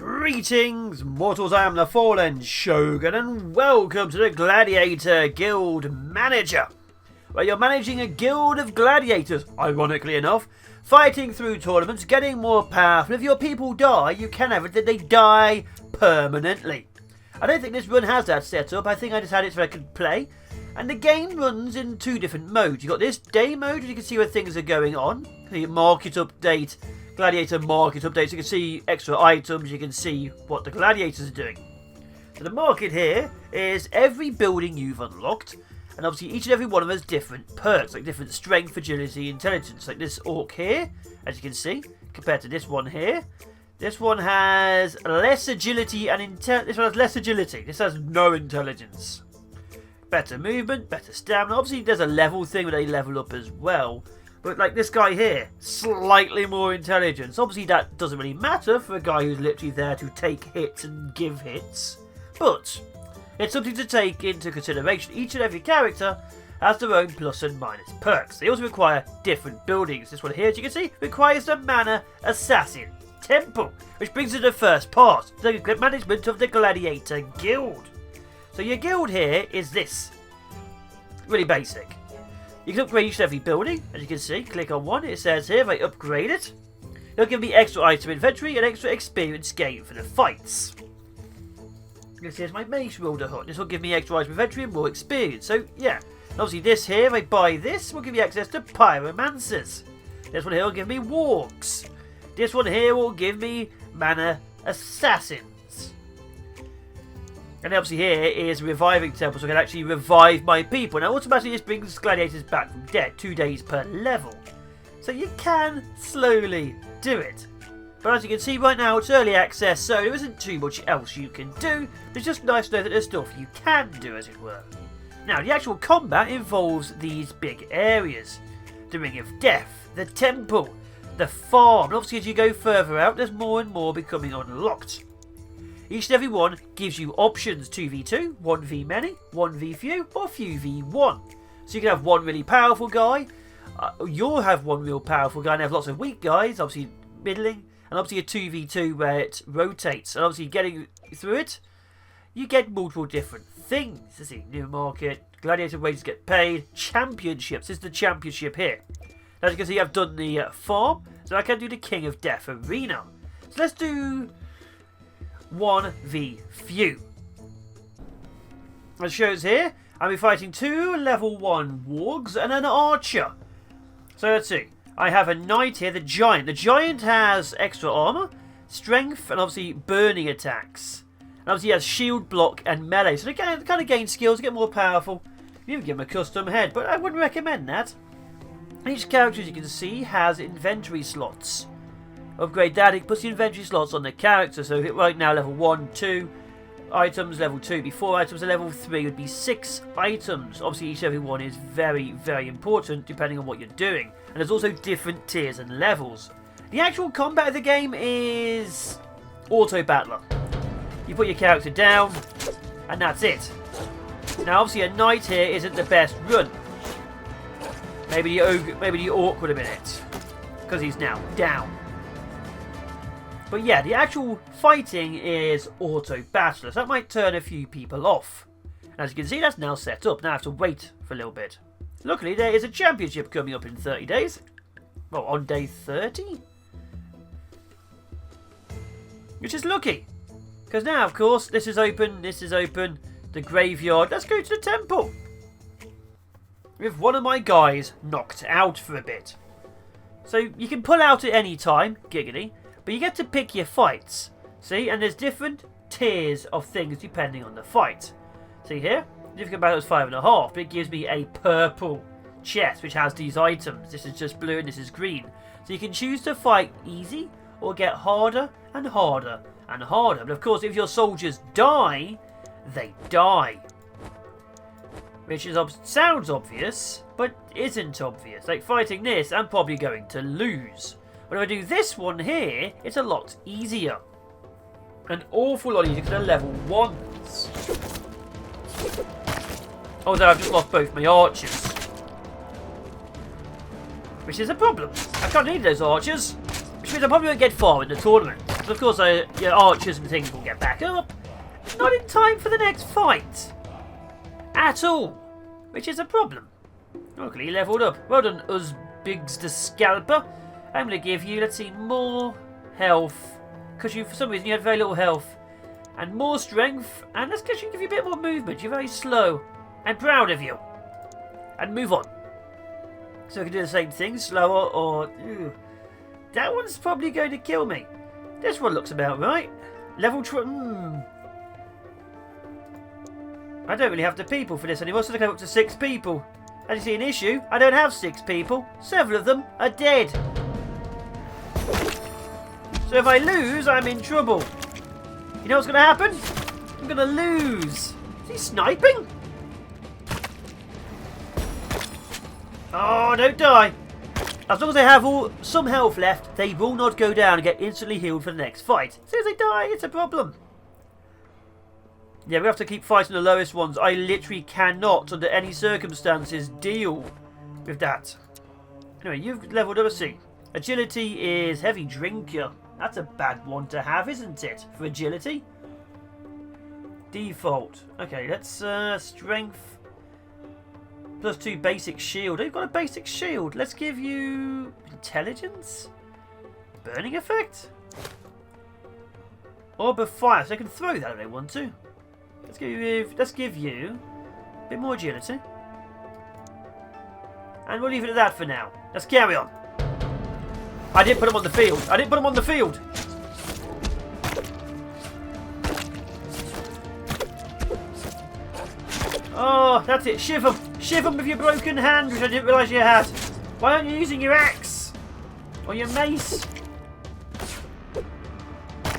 Greetings, mortals, I am the Fallen Shogun, and welcome to the Gladiator Guild Manager, where you're managing a guild of gladiators, ironically enough, fighting through tournaments, getting more powerful. If your people die, you can have it that they die permanently. I don't think this run has that set up. I think I just had it so I could play. And the game runs in two different modes. You've got this day mode, where you can see where things are going on. The market update, gladiator market update, so you can see extra items, you can see what the gladiators are doing. So the market here is every building you've unlocked, and obviously each and every one of them has different perks, like different strength, agility, intelligence. Like this orc here, as you can see, compared to this one here. This one has less agility and this one has less agility. This has no intelligence. Better movement, better stamina. Obviously there's a level thing where they level up as well. But like this guy here, slightly more intelligence. Obviously that doesn't really matter for a guy who's literally there to take hits and give hits. But it's something to take into consideration. Each and every character has their own plus and minus perks. They also require different buildings. This one here, as you can see, requires the Mana Assassin Temple, which brings us to the first part, the management of the Gladiator Guild. So your guild here is this. Really basic. You can upgrade each and every building, as you can see. Click on one, it says here, if I upgrade it, it'll give me extra item inventory and extra experience gain for the fights. This is my Mace Wielder Hut. This will give me extra item inventory and more experience. So, yeah. And obviously this here, if I buy this, will give me access to Pyromancers. This one here will give me Wargs. This one here will give me Mana Assassins. And obviously here is Reviving Temple, so I can actually revive my people. Now automatically this brings gladiators back from dead, 2 days per level. So you can slowly do it. But as you can see right now, it's early access, so there isn't too much else you can do. It's just nice to know that there's stuff you can do, as it were. Now, the actual combat involves these big areas. The Ring of Death, the Temple, the Farm. And obviously as you go further out, there's more and more becoming unlocked. Each and every one gives you options: 2v2, 1v many, 1v few, or few v1. So you can have one really powerful guy, you'll have one real powerful guy and have lots of weak guys, obviously middling, and obviously a 2v2 where it rotates. And obviously getting through it, you get multiple different things. Let's see, new market, gladiator wages get paid, championships. This is the championship here. As you can see, I've done the farm, so I can do the King of Death arena. So let's do 1v few. As shows here, I'll be fighting 2 level 1 wargs and an archer. So let's see. I have a knight here, the giant. The giant has extra armor, strength, and obviously burning attacks. And obviously he has shield, block, and melee. So they kind of gain skills, get more powerful. You can give him a custom head, but I wouldn't recommend that. Each character, as you can see, has inventory slots. Upgrade that, it puts the inventory slots on the character. So right now level 1, 2 items, level 2 would be 4 items, and level 3 would be 6 items. Obviously each and every one is very, very important depending on what you're doing. And there's also different tiers and levels. The actual combat of the game is auto battler. You put your character down and that's it. Now obviously a knight here isn't the best run. Maybe the orc would have been it, because he's now down. But yeah, the actual fighting is auto battler, so that might turn a few people off. And as you can see, that's now set up. Now I have to wait for a little bit. Luckily, there is a championship coming up in 30 days. Well, on day 30? Which is lucky. Because now, of course, this is open, the graveyard. Let's go to the temple. With one of my guys knocked out for a bit. So you can pull out at any time, giggity. But you get to pick your fights. See? And there's different tiers of things depending on the fight. See here? Difficult battle is 5.5, but it gives me a purple chest which has these items. This is just blue and this is green. So you can choose to fight easy or get harder and harder and harder. But of course, if your soldiers die, they die. Which is sounds obvious, but isn't obvious. Like fighting this, I'm probably going to lose. But if I do this one here, it's a lot easier. An awful lot easier because they're level 1s. Although I've just lost both my archers. Which is a problem. I can't need those archers. Which means I probably won't get far in the tournament. Of course, your archers and things will get back up. Not in time for the next fight. At all. Which is a problem. Luckily, leveled up. Well done, us Biggs the Scalper. I'm going to give you, let's see, more health. Because you, for some reason, you had very little health. And more strength. And let's give you a bit more movement. You're very slow. I'm proud of you. And move on. So we can do the same thing. Slower or... Ew. That one's probably going to kill me. This one looks about right. Level... I don't really have the people for this anymore, so I can go up to 6 people. As you see an issue, I don't have 6 people. Several of them are dead. So if I lose, I'm in trouble. You know what's going to happen? I'm going to lose. Is he sniping? Oh, don't die. As long as they have some health left, they will not go down and get instantly healed for the next fight. As soon as they die, it's a problem. Yeah, we have to keep fighting the lowest ones. I literally cannot, under any circumstances, deal with that. Anyway, you've leveled up a C. Agility is heavy drinker. That's a bad one to have, isn't it? For agility. Default. Okay, let's strength. +2 basic shield. You've got a basic shield. Let's give you intelligence. Burning effect. Orb of fire. So I can throw that if they want to. Let's give you a bit more agility. And we'll leave it at that for now. Let's carry on. I didn't put him on the field. I didn't put him on the field. Oh, that's it. Shiv him. Shiv him with your broken hand, which I didn't realise you had. Why aren't you using your axe? Or your mace?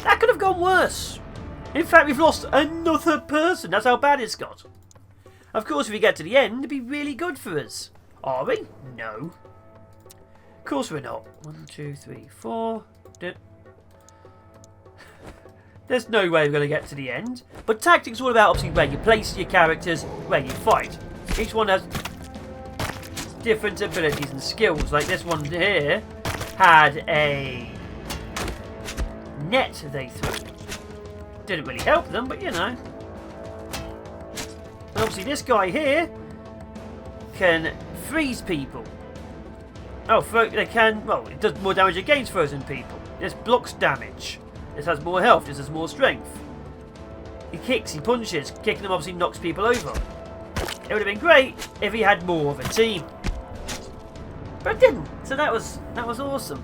That could have gone worse. In fact, we've lost another person. That's how bad it's got. Of course, if we get to the end, it'd be really good for us. Are we? No. Of course we're not. 1, 2, 3, 4. There's no way we're going to get to the end. But tactics all about, obviously, where you place your characters, where you fight. Each one has different abilities and skills. Like this one here had a net they threw. Didn't really help them, but you know. And obviously this guy here can freeze people. Oh, they can, well, it does more damage against frozen people. This blocks damage. This has more health, this has more strength. He kicks, he punches. Kicking them obviously knocks people over. It would have been great if he had more of a team. But it didn't, so that was awesome.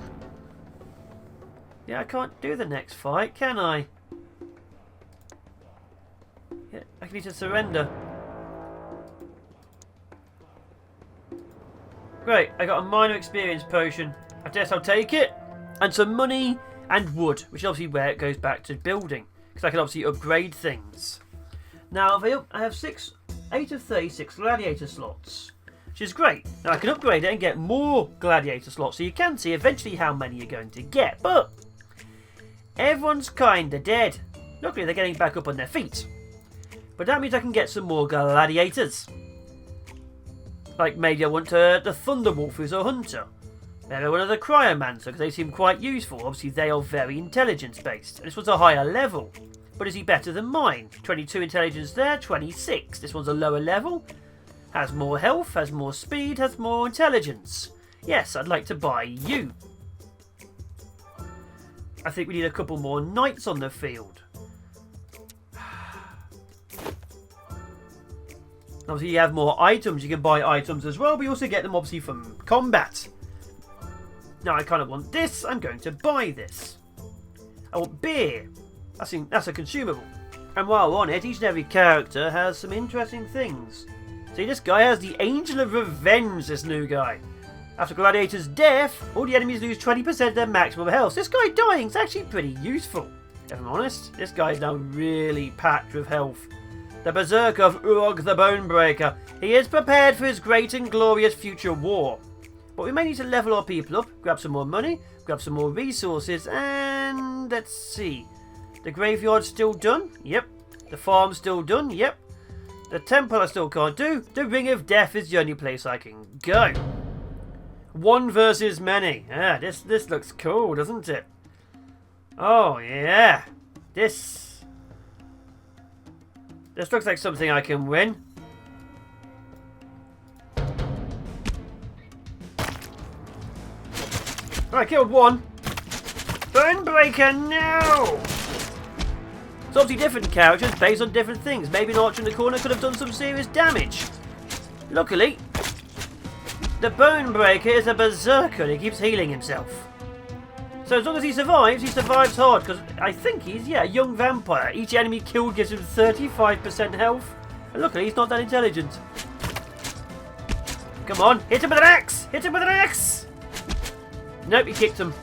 Yeah, I can't do the next fight, can I? Yeah, I need to surrender. Great, I got a minor experience potion. I guess I'll take it. And some money and wood, which is obviously where it goes back to building. Because I can obviously upgrade things. Now, I have 8 of 36 gladiator slots. Which is great. Now I can upgrade it and get more gladiator slots. So you can see eventually how many you're going to get. But everyone's kinda dead. Luckily they're getting back up on their feet. But that means I can get some more gladiators. Like maybe I want the Thunderwolf, who's a hunter. Maybe I want the Cryomancer, because they seem quite useful. Obviously they are very intelligence based. And this one's a higher level. But is he better than mine? 22 intelligence there, 26. This one's a lower level. Has more health, has more speed, has more intelligence. Yes, I'd like to buy you. I think we need a couple more knights on the field. Obviously you have more items. You can buy items as well, but you also get them obviously from combat. Now I kind of want this. I'm going to buy this. I want beer. That's a consumable. And while on it, each and every character has some interesting things. See, this guy has the Angel of Revenge, this new guy. After Gladiator's death, all the enemies lose 20% of their maximum health. This guy dying is actually pretty useful. If I'm honest, this guy is now really packed with health. The Berserker of Urog the Bonebreaker. He is prepared for his great and glorious future war. But we may need to level our people up, grab some more money, grab some more resources, and let's see. The graveyard's still done? Yep. The farm's still done? Yep. The temple I still can't do. The Ring of Death is the only place I can go. 1 versus many. Ah, this looks cool, doesn't it? Oh, yeah. This looks like something I can win. Right, killed one. Bonebreaker, no! It's obviously different characters based on different things. Maybe an archer in the corner could have done some serious damage. Luckily, the Bonebreaker is a berserker and he keeps healing himself. So as long as he survives hard, because I think he's, a young vampire. Each enemy killed gives him 35% health. And luckily, he's not that intelligent. Come on, hit him with an axe! Hit him with an axe! Nope, he kicked him.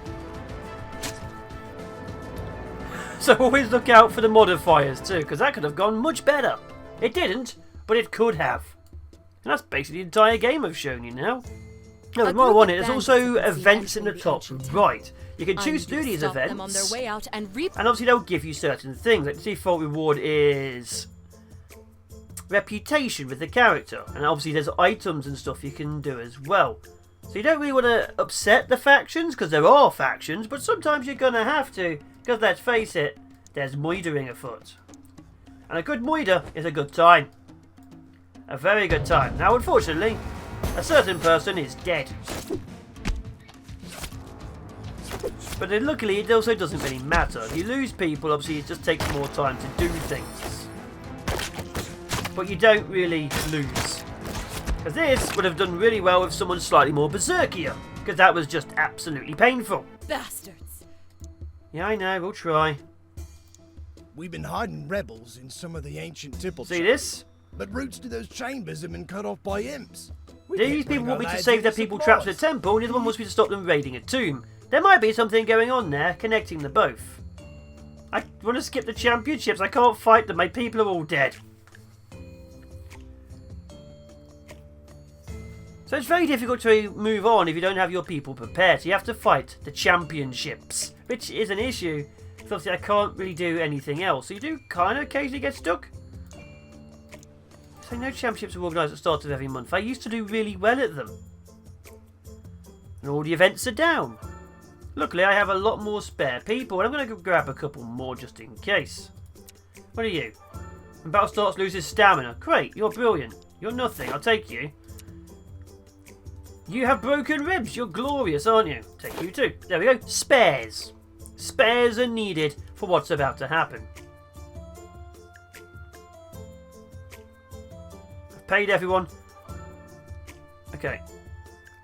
So always look out for the modifiers too, because that could have gone much better. It didn't, but it could have. And that's basically the entire game I've shown you now. No, there's more on it. There's also events in the top right. You can choose to do these events, on their way out and obviously they'll give you certain things. Like the default reward is reputation with the character, and obviously there's items and stuff you can do as well. So you don't really want to upset the factions, because there are factions, but sometimes you're going to have to, because let's face it, there's moidering afoot. And a good moider is a good time. A very good time. Now, unfortunately, a certain person is dead. But then, luckily, it also doesn't really matter. If you lose people, obviously, it just takes more time to do things. But you don't really lose. Because this would have done really well with someone slightly more berserkier. Because that was just absolutely painful. bastards. Yeah, I know. We'll try. We've been hiding rebels in some of the ancient temple. See this? But routes to those chambers have been cut off by imps. These people want me to save their people trapped in a temple, and the other one wants me to stop them raiding a tomb. There might be something going on there, connecting the both. I want to skip the championships. I can't fight them. My people are all dead. So it's very difficult to move on if you don't have your people prepared. So you have to fight the championships, which is an issue. So obviously I can't really do anything else. So you do kind of occasionally get stuck. So no championships are organised at the start of every month. I used to do really well at them. And all the events are down. Luckily I have a lot more spare people, and I'm going to grab a couple more just in case. What are you? When battle starts, loses stamina. Great, you're brilliant. You're nothing, I'll take you. You have broken ribs. You're glorious, aren't you? Take you too. There we go. Spares. Spares are needed for what's about to happen. I've paid everyone. Okay.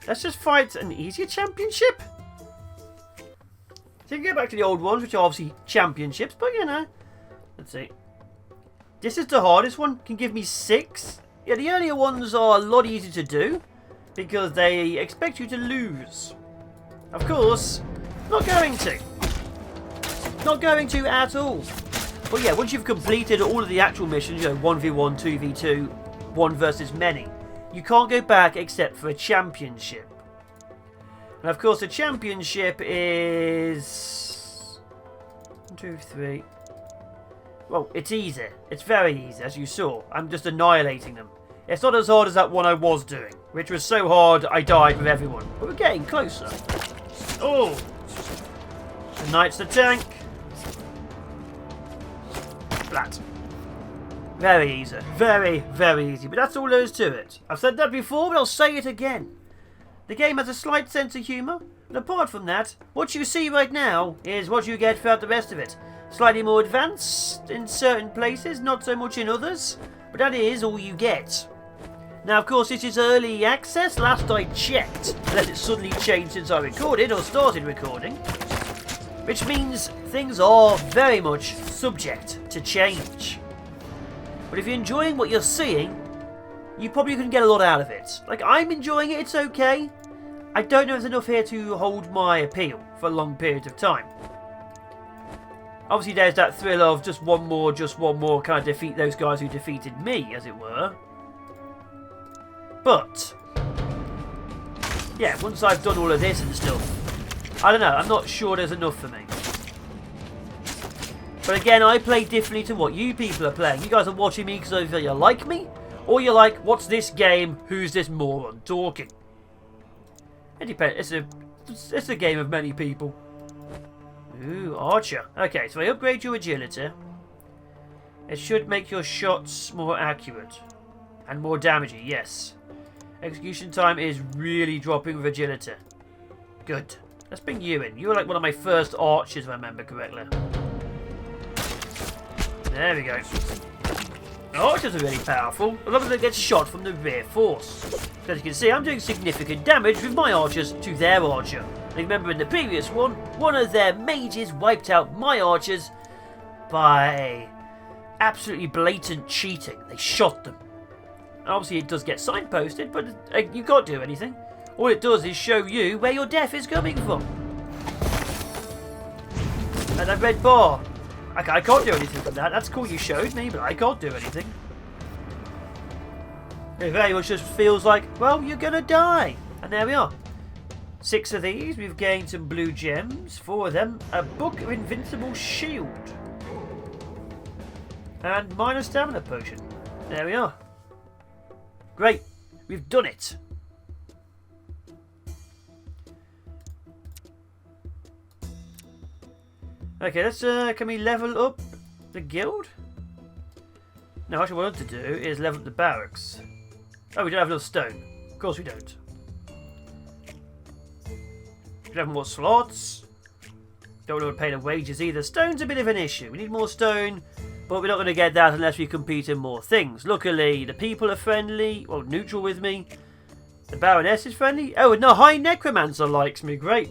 Let's just fight an easier championship. So you can go back to the old ones, which are obviously championships, but you know. Let's see. This is the hardest one. Can give me 6. Yeah, the earlier ones are a lot easier to do, because they expect you to lose. Of course, not going to. Not going to at all. But yeah, once you've completed all of the actual missions, you know, 1v1, 2v2, 1 versus many, you can't go back except for a championship. And of course, the championship is 1, 2, 3. Well, it's easy. It's very easy, as you saw. I'm just annihilating them. It's not as hard as that one I was doing, which was so hard I died with everyone. But we're getting closer. Oh! The knight's the tank. Flat. Very easy. Very, very easy. But that's all there is to it. I've said that before, but I'll say it again. The game has a slight sense of humour, but apart from that, what you see right now is what you get throughout the rest of it. Slightly more advanced in certain places, not so much in others, but that is all you get. Now, of course, this is early access, last I checked, unless it's suddenly changed since I recorded or started recording. Which means things are very much subject to change. But if you're enjoying what you're seeing, you probably can get a lot out of it. Like, I'm enjoying it, it's okay. I don't know if there's enough here to hold my appeal for a long period of time. Obviously, there's that thrill of just one more, kind of defeat those guys who defeated me, as it were. But, yeah, once I've done all of this and stuff, I don't know, I'm not sure there's enough for me. But again, I play differently to what you people are playing. You guys are watching me because either you like me, or you're like, what's this game? Who's this moron talking? It depends. It's a game of many people. Ooh, archer. Okay, so I upgrade your agility. It should make your shots more accurate. And more damaging, yes. Execution time is really dropping with agility. Good. Let's bring you in. You were like one of my first archers, if I remember correctly. There we go. Archers are really powerful, as long as they get shot from the rear force. So as you can see, I'm doing significant damage with my archers to their archer. And remember in the previous one of their mages wiped out my archers by absolutely blatant cheating. They shot them. And obviously it does get signposted, but you can't do anything. All it does is show you where your death is coming from. And that red bar. I can't do anything from that. That's cool you showed me, but I can't do anything. It very much just feels like, well, you're going to die. And there we are. 6 of these. We've gained some blue gems. 4 of them. A book of invincible shield. And minor stamina potion. There we are. Great. We've done it. Okay, let's, can we level up the guild? No, actually what I want to do is level up the barracks. Oh, we don't have enough stone. Of course we don't. We don't have more slots. Don't want to pay the wages either. Stone's a bit of an issue. We need more stone, but we're not going to get that unless we compete in more things. Luckily, the people are friendly, well, neutral with me. The Baroness is friendly. Oh, and the High Necromancer likes me. Great.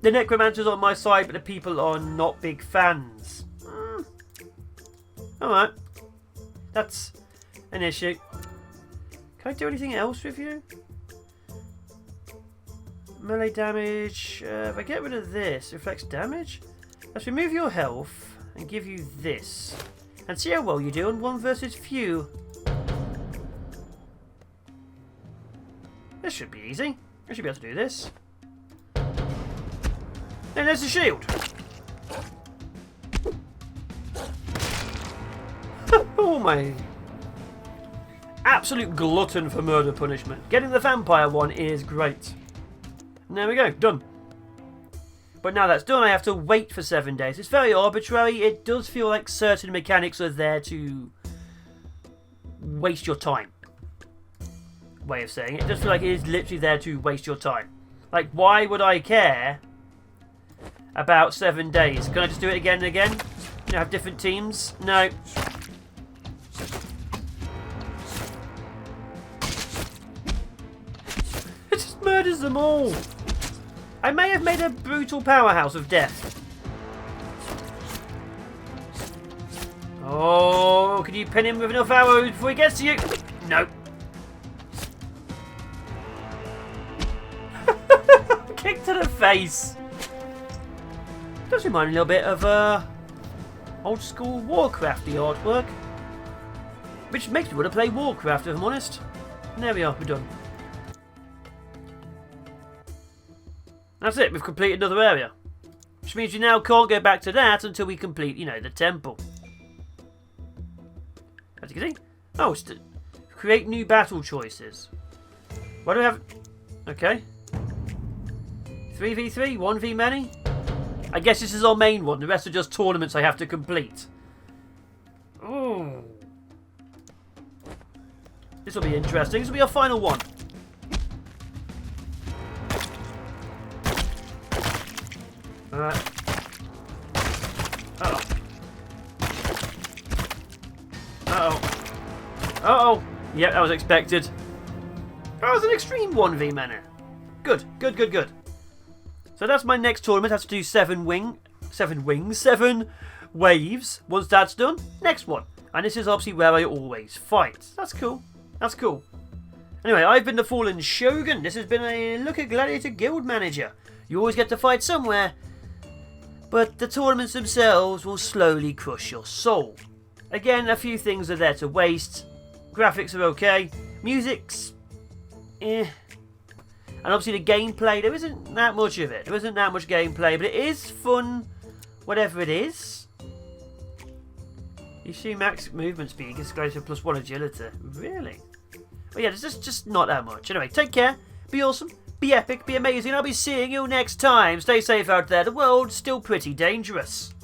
The Necromancer's on my side, but the people are not big fans. Alright. That's an issue. Can I do anything else with you? Melee damage. If I get rid of this, reflects damage. Let's remove your health and give you this. And see how well you do on 1 versus few. This should be easy. I should be able to do this. And there's the shield. Oh my. Absolute glutton for murder punishment. Getting the vampire one is great. And there we go, done. But now that's done, I have to wait for 7 days. It's very arbitrary. It does feel like certain mechanics are there to waste your time. Way of saying it. It does feel like it is literally there to waste your time. Like, why would I care about 7 days? Can I just do it again and again? You know, have different teams? No. It just murders them all. I may have made a brutal powerhouse of death. Oh, can you pin him with enough arrows before he gets to you? No. Kick to the face. Does remind me a little bit of old school Warcraft, the artwork. Which makes me want to play Warcraft, if I'm honest. And there we are, we're done. That's it, we've completed another area. Which means you now can't go back to that until we complete, you know, the temple. As you can see. Oh, create new battle choices. What do we have? Okay. 3v3, 1v many? I guess this is our main one. The rest are just tournaments I have to complete. Ooh. This will be interesting. This will be our final one. Alright. Uh-oh. Uh-oh. Uh-oh. Yep, that was expected. That was an extreme 1v mana. Good, good, good, good. So that's my next tournament. I have to do 7 waves. Once that's done, next one. And this is obviously where I always fight. That's cool. That's cool. Anyway, I've been the Fallen Shogun. This has been a look at Gladiator Guild Manager. You always get to fight somewhere, but the tournaments themselves will slowly crush your soul. Again, a few things are there to waste. Graphics are okay. Music's eh. And obviously the gameplay, there isn't that much of it. There isn't that much gameplay, but it is fun, whatever it is. You see max movement speed gets closer +1 agility. Really? Well, yeah, there's just not that much. Anyway, take care, be awesome, be epic, be amazing. I'll be seeing you next time. Stay safe out there. The world's still pretty dangerous.